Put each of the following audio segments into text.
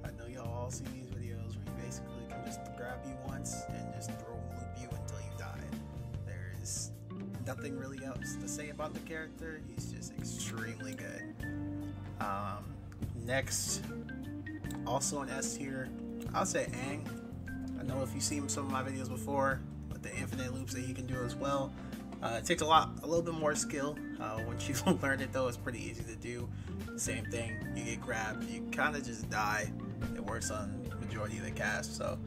I know y'all all see these videos where you basically can just grab you once and just throw loop you until you die. There is nothing really else to say about the character. He's just extremely good. Next, also an S tier, I'll say Aang. I know if you've seen some of my videos before with the infinite loops that he can do as well. It takes a little bit more skill. Once you learn it though, it's pretty easy to do. Same thing, you get grabbed, you kind of just die. It works on the majority of the cast, so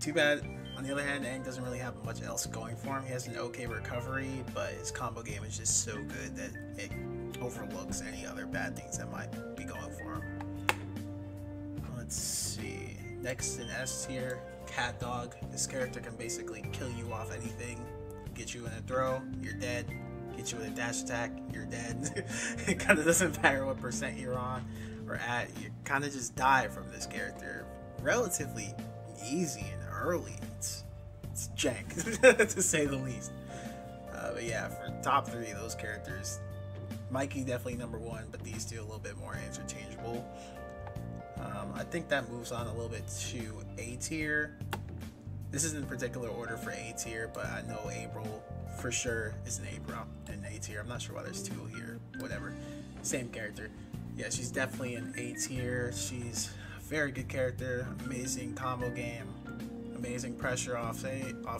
too bad. On the other hand, Aang doesn't really have much else going for him. He has an okay recovery, but his combo game is just so good that it overlooks any other bad things that might be going for him. Let's see. Next in S tier, Cat Dog. This character can basically kill you off anything. Get you in a throw, you're dead. Get you with a dash attack, you're dead. It kind of doesn't matter what percent you're on or at. You kind of just die from this character relatively easy and early. It's jank to say the least. But yeah, for top three of those characters, Mikey definitely number one, but these two a little bit more interchangeable. I think that moves on a little bit to A tier. This isn't in particular order for A tier, but I know April for sure is an A tier. I'm not sure why there's two here. Whatever. Same character. Yeah, she's definitely an A tier. She's a very good character. Amazing combo game. Amazing pressure off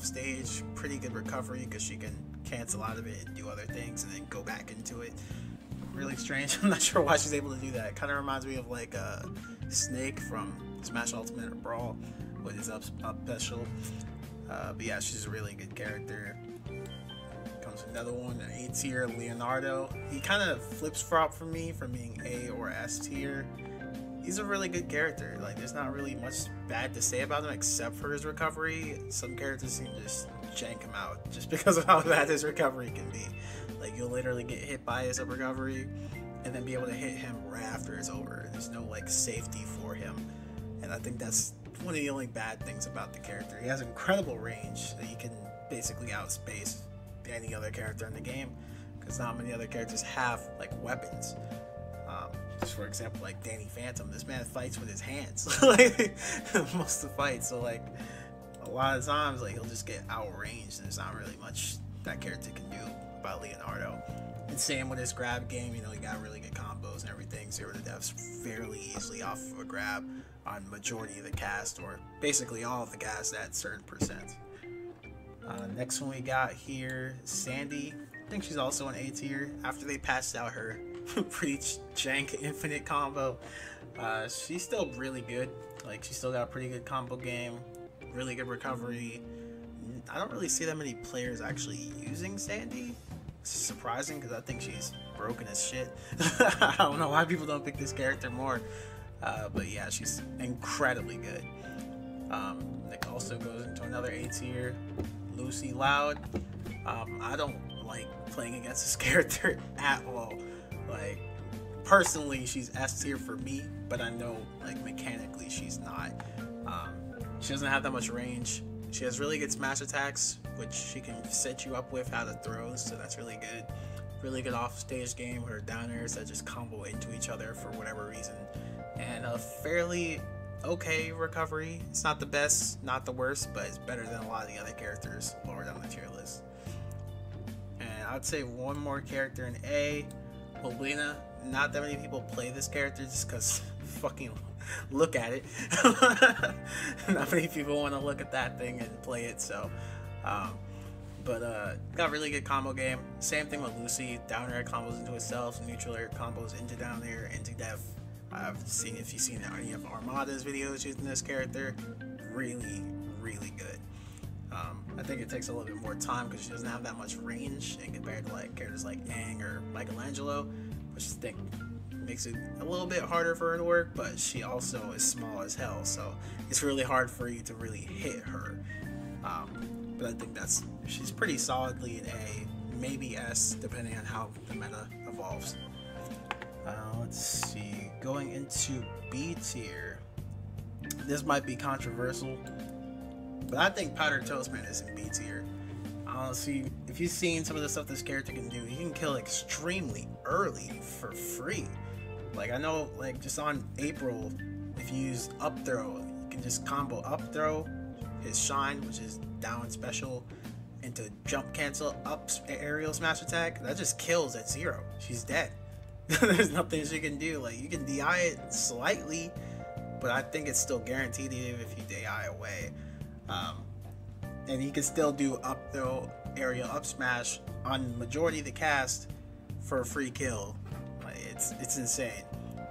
stage. Pretty good recovery because she can cancel out of it and do other things and then go back into it. Really strange. I'm not sure why she's able to do that. It kind of reminds me of like Snake from Smash Ultimate Brawl with his up special. But yeah, she's a really good character. Comes another one, an A tier, Leonardo. He kind of flips flop for me from being A or S tier. He's a really good character. Like, there's not really much bad to say about him except for his recovery. Some characters seem to just jank him out just because of how bad his recovery can be. Like, you'll literally get hit by his recovery and then be able to hit him right after it's over. There's no like safety for him, and I think that's one of the only bad things about the character. He has incredible range that he can basically outspace any other character in the game, because not many other characters have like weapons. Just for example, like Danny Phantom, this man fights with his hands like most of the fights. So like a lot of times, like he'll just get outranged, and there's not really much that character can do about Leonardo. And same with his grab game, you know, he got really good combos and everything. Zero to deaths fairly easily off of a grab on majority of the cast, or basically all of the cast at certain percent. Next one we got here, Sandy. I think she's also an A tier. After they patched out her pretty jank infinite combo, she's still really good. Like, she still got a pretty good combo game, really good recovery. I don't really see that many players actually using Sandy. It's surprising because I think she's broken as shit. I don't know why people don't pick this character more. But yeah, she's incredibly good. Nick also goes into another A tier, Lucy Loud. I don't like playing against this character at all. Like, personally, she's S tier for me, but I know like mechanically she's not. She doesn't have that much range. She has really good smash attacks, which she can set you up with out of throws, so that's really good. Really good off-stage game with her down airs that just combo into each other for whatever reason. And a fairly okay recovery. It's not the best, not the worst, but it's better than a lot of the other characters lower down the tier list. And I'd say one more character in A, Wellina. Not that many people play this character just because fucking look at it. Not many people want to look at that thing and play it, so got really good combo game. Same thing with Lucy, down air combos into itself, neutral air combos into down air, into death. I've seen, if you've seen any of Armada's videos using this character, really good. I think it takes a little bit more time because she doesn't have that much range, and compared to like characters like Aang or Michelangelo, which I think makes it a little bit harder for her to work, but she also is small as hell, so it's really hard for you to really hit her. But I think she's pretty solidly an A, maybe S, depending on how the meta evolves. Let's see, going into B tier. This might be controversial, but I think Powdered Toast Man is in B tier. Honestly, if you've seen some of the stuff this character can do, he can kill extremely early for free. Like I know, like just on April, if you use up throw, you can just combo up throw, his shine, which is down special, into jump cancel up aerial smash attack. That just kills at 0. She's dead. There's nothing she can do. Like you can DI it slightly, but I think it's still guaranteed even if you DI away. And you can still do up throw aerial up smash on majority of the cast for a free kill. Like it's insane,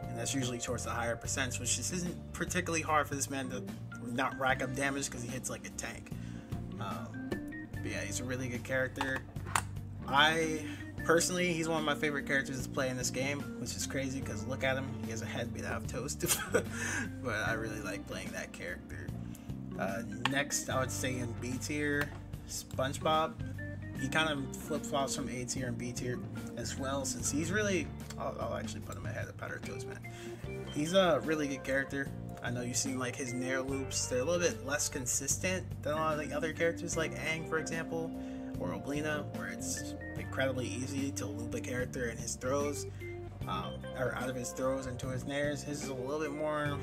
and that's usually towards the higher percents, which just isn't particularly hard for this man to not rack up damage because he hits like a tank. But yeah, he's a really good character. Personally, he's one of my favorite characters to play in this game, which is crazy because look at him, he has a head made out of toast. But I really like playing that character. Next, I would say in B tier, SpongeBob. He kind of flip-flops from A tier and B tier as well, since he's really, I'll actually put him ahead of Powder Toast Man. He's a really good character. I know you've seen like his nair loops, they're a little bit less consistent than a lot of the other characters like Aang, for example, or Wellina, where it's incredibly easy to loop a character in his throws, or out of his throws into his nairs. His is a little bit more, a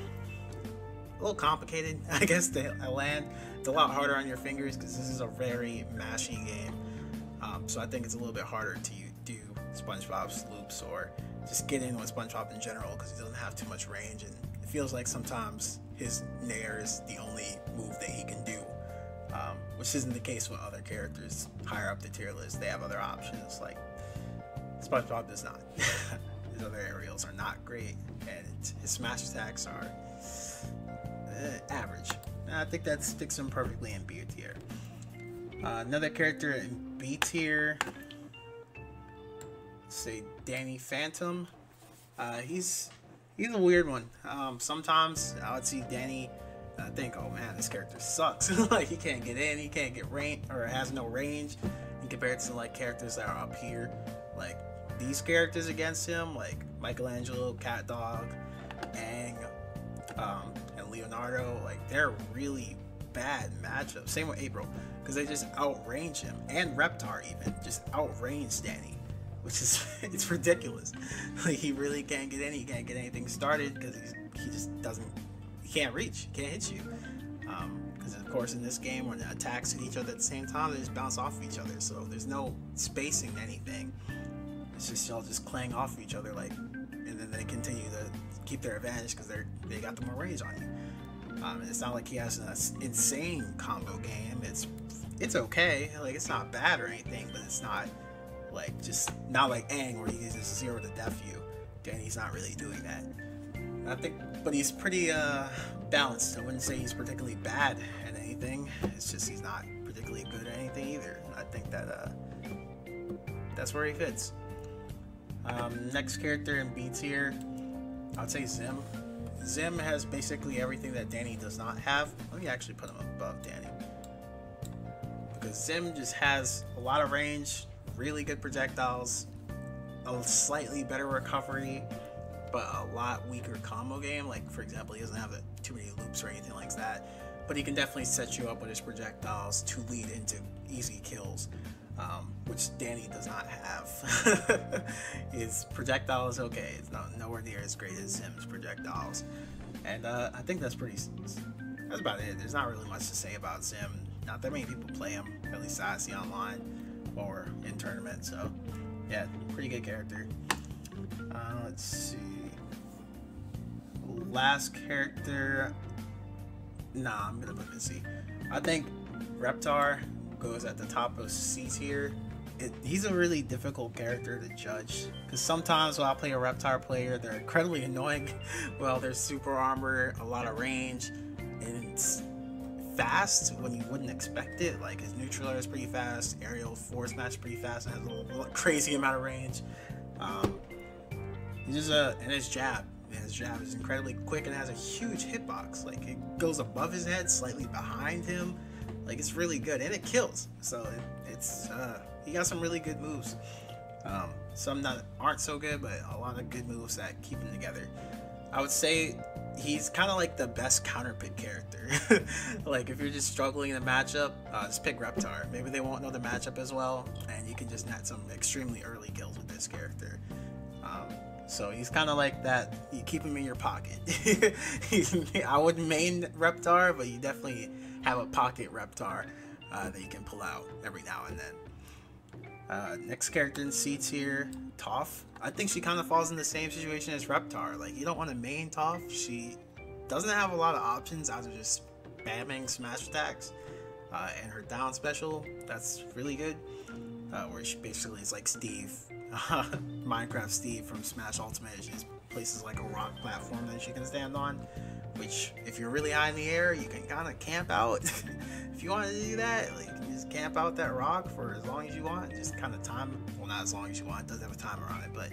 little complicated, I guess, to land. It's a lot harder on your fingers because this is a very mashy game. So I think it's a little bit harder to do SpongeBob's loops or just get in with SpongeBob in general because he doesn't have too much range, and it feels like sometimes his nair is the only move that he can do, which isn't the case with other characters higher up the tier list. They have other options, like SpongeBob does not. His other aerials are not great, and his smash attacks are average. And I think that sticks him perfectly in B tier. Another character in B tier, say Danny Phantom. He's a weird one. Sometimes I would see Danny and I think, oh man, this character sucks. Like he can't get in, he can't get range, or has no range, in comparison to like characters that are up here. Like these characters against him, like Michelangelo, Cat Dog, Aang, and Leonardo, like they're really bad matchups. Same with April, because they just outrange him, and Reptar even just outrange Danny, which is it's ridiculous. Like he really can't get any, he can't get anything started because he just doesn't, he can't reach, he can't hit you. Because of course in this game when the attacks hit each other at the same time, they just bounce off of each other, so there's no spacing anything. It's just y'all just clang off of each other, like, and then they continue to keep their advantage because they got the more range on you. It's not like he has an insane combo game. It's okay, like it's not bad or anything, but it's not like not like Aang where he uses 0 to death you. Danny's not really doing that. I think, but he's pretty balanced. I wouldn't say he's particularly bad at anything. It's just he's not particularly good at anything either. I think that that's where he fits. Next character in B tier, I'd say Zim. Zim has basically everything that Danny does not have. Let me actually put him above Danny, because Zim just has a lot of range, really good projectiles, a slightly better recovery, but a lot weaker combo game. Like for example, he doesn't have too many loops or anything like that, but he can definitely set you up with his projectiles to lead into easy kills, which Danny does not have. His projectile is okay, it's nowhere near as great as Zim's projectiles, and I think that's about it. There's not really much to say about Zim. Not that many people play him, at least I see online or in tournaments. So yeah, pretty good character. Let's see. Last character. Nah, I'm gonna put him in C. I think Reptar goes at the top of C tier. He's a really difficult character to judge, because sometimes when I play a Reptar player, they're incredibly annoying. Well, there's super armor, a lot of range, and it's fast when you wouldn't expect it. Like his neutral is pretty fast, aerial force match pretty fast, and has a crazy amount of range. He's just and his jab is incredibly quick and has a huge hitbox. Like it goes above his head, slightly behind him. Like it's really good, and it kills. So it's he got some really good moves. Some that aren't so good, but a lot of good moves that keep him together. I would say he's kind of like the best counter pick character. Like if you're just struggling in a matchup, just pick Reptar. Maybe they won't know the matchup as well, and you can just net some extremely early kills with this character. So he's kind of like that. You keep him in your pocket. I wouldn't main reptar, but you definitely have a pocket reptar that you can pull out every now and then. Next character in C tier, Toph. I think she kind of falls in the same situation as reptar. Like, you don't want to main Toph. She doesn't have a lot of options out of just spamming smash attacks. And her down special, that's really good. Where she basically is like Steve, Minecraft Steve from Smash Ultimate. She just places like a rock platform that she can stand on, which if you're really high in the air, you can kind of camp out. If you want to do that, like, you can just camp out that rock for as long as you want. Just kind of time, well, not as long as you want, it doesn't have a timer on it, but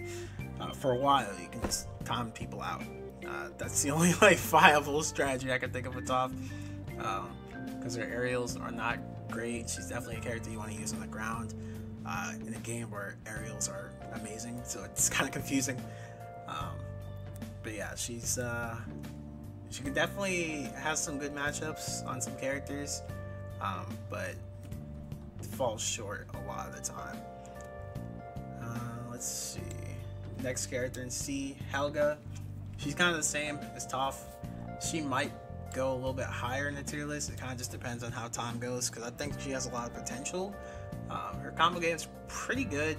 for a while you can just time people out. That's the only like viable strategy I can think of with Toph, because her aerials are not great. She's definitely a character you want to use on the ground. In a game where aerials are amazing, so it's kind of confusing. But yeah, she could definitely have some good matchups on some characters, but falls short a lot of the time. Let's see. Next character in C, Helga. She's kind of the same as Toph. She might go a little bit higher in the tier list. It kind of just depends on how time goes, because I think she has a lot of potential. Her combo game is pretty good,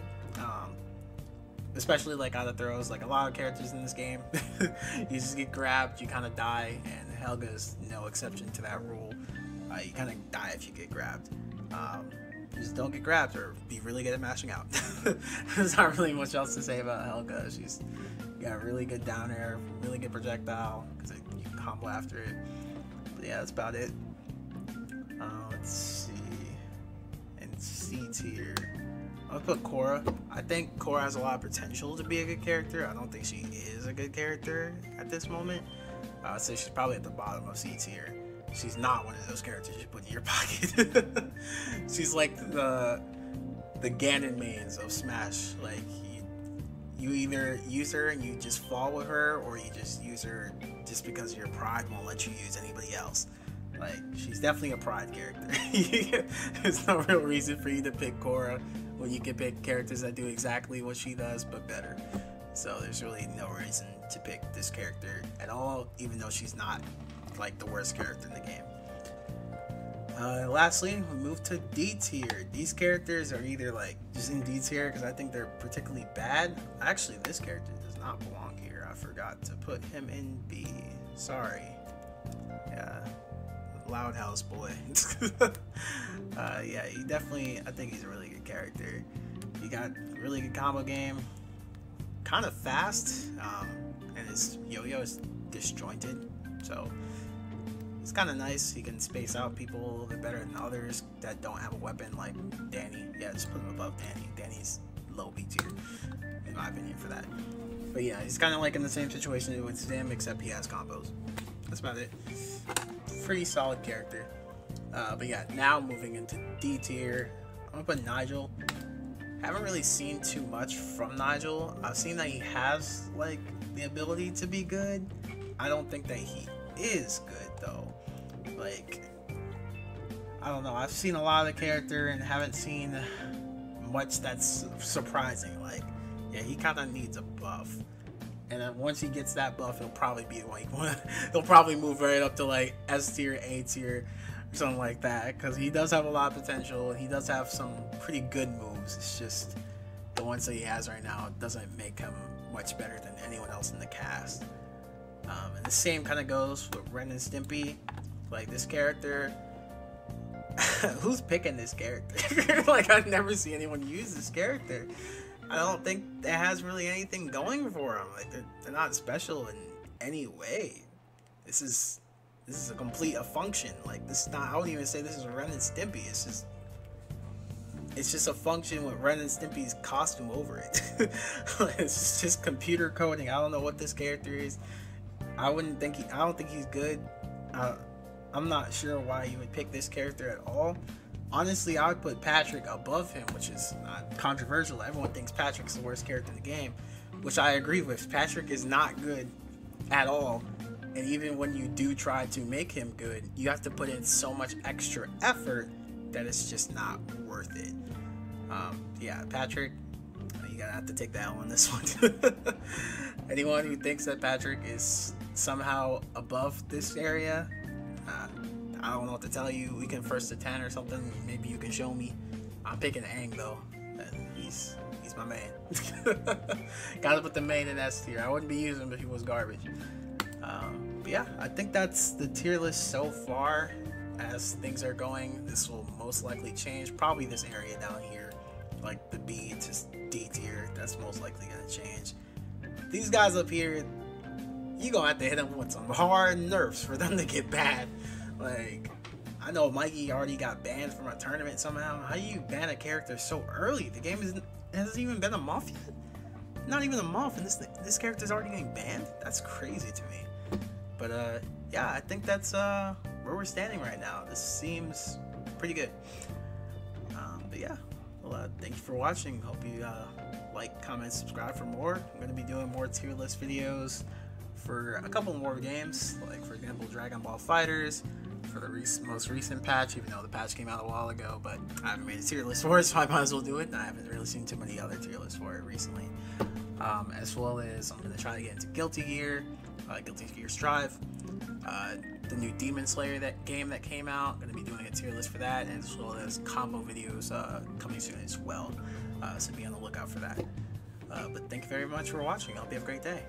especially like out of throws. Like a lot of characters in this game, you just get grabbed, you kind of die, and Helga is no exception to that rule. You kind of die if you get grabbed. Just don't get grabbed, or be really good at mashing out. There's not really much else to say about Helga. She's got really good down air, really good projectile, because you can combo after it. But yeah, that's about it. Let's see. C tier, I'll put Cora. I think Cora has a lot of potential to be a good character. I don't think she is a good character at this moment. I'd say she's probably at the bottom of C tier. She's not one of those characters you put in your pocket. She's like the Ganon mains of Smash. Like, you either use her and you just fall with her, or you just use her just because your pride won't let you use anybody else. Like, she's definitely a pride character. There's no real reason for you to pick Cora when you can pick characters that do exactly what she does, but better. So there's really no reason to pick this character at all, even though she's not like the worst character in the game. Lastly, we move to D tier. These characters are either like just in D tier because I think they're particularly bad. Actually, this character does not belong here. I forgot to put him in B. Sorry. Yeah. Loud house boy. Yeah, he definitely, I think he's a really good character. He got a really good combo game, kind of fast, and his yo-yo is disjointed, so it's kind of nice. He can space out people a little bit better than others that don't have a weapon, like Danny. Yeah, just put him above Danny. Danny's low B tier, in my opinion, for that. But yeah, he's kind of like in the same situation with Zim, except he has combos. That's about it. Pretty solid character. But yeah, now moving into D tier, I'm gonna put Nigel. Haven't really seen too much from Nigel. I've seen that he has like the ability to be good. I don't think that he is good though. Like, I don't know. I've seen a lot of the character and haven't seen much that's surprising. Like, yeah, he kind of needs a buff. And then once he gets that buff, he'll probably be like, he'll probably move right up to like S tier, A tier, or something like that. Because he does have a lot of potential. He does have some pretty good moves. It's just the ones that he has right now doesn't make him much better than anyone else in the cast. And the same kind of goes with Ren and Stimpy. Like, this character, who's picking this character? Like, I've never seen anyone use this character. I don't think it has really anything going for them. Like, they're not special in any way. This is a complete a function. Like, this is not, I wouldn't even say this is Ren and Stimpy. It's just a function with Ren and Stimpy's costume over it. It's just computer coding. I don't know what this character is. I don't think he's good. I'm not sure why you would pick this character at all. Honestly, I would put Patrick above him, which is not controversial. Everyone thinks Patrick's the worst character in the game, which I agree with. Patrick is not good at all. And even when you do try to make him good, you have to put in so much extra effort that it's just not worth it. Yeah, Patrick, you gotta have to take that on this one. Anyone who thinks that Patrick is somehow above this area, I don't know what to tell you. We can first to 10 or something. Maybe you can show me. I'm picking Aang though. He's my man. Gotta put the main in S tier. I wouldn't be using him if he was garbage. But yeah, I think that's the tier list so far. As things are going, this will most likely change. Probably this area down here, like the B to D tier, that's most likely gonna change. These guys up here, you gonna have to hit them with some hard nerfs for them to get bad. Like, I know Mikey already got banned from a tournament somehow. How do you ban a character so early? The game hasn't even been a month yet. Not even a month, and this character's already getting banned. That's crazy to me. But yeah, I think that's where we're standing right now. This seems pretty good. But yeah, well, thank you for watching. Hope you like, comment, subscribe for more. I'm going to be doing more tier list videos for a couple more games, like for example Dragon Ball FighterZ for the most recent patch, even though the patch came out a while ago, but I haven't made a tier list for it, so I might as well do it, and I haven't really seen too many other tier lists for it recently. As well as I'm going to try to get into Guilty Gear, Guilty Gear Strive, the new Demon Slayer game that came out. Going to be doing a tier list for that, as well as combo videos coming soon as well, so be on the lookout for that. But thank you very much for watching. I hope you have a great day.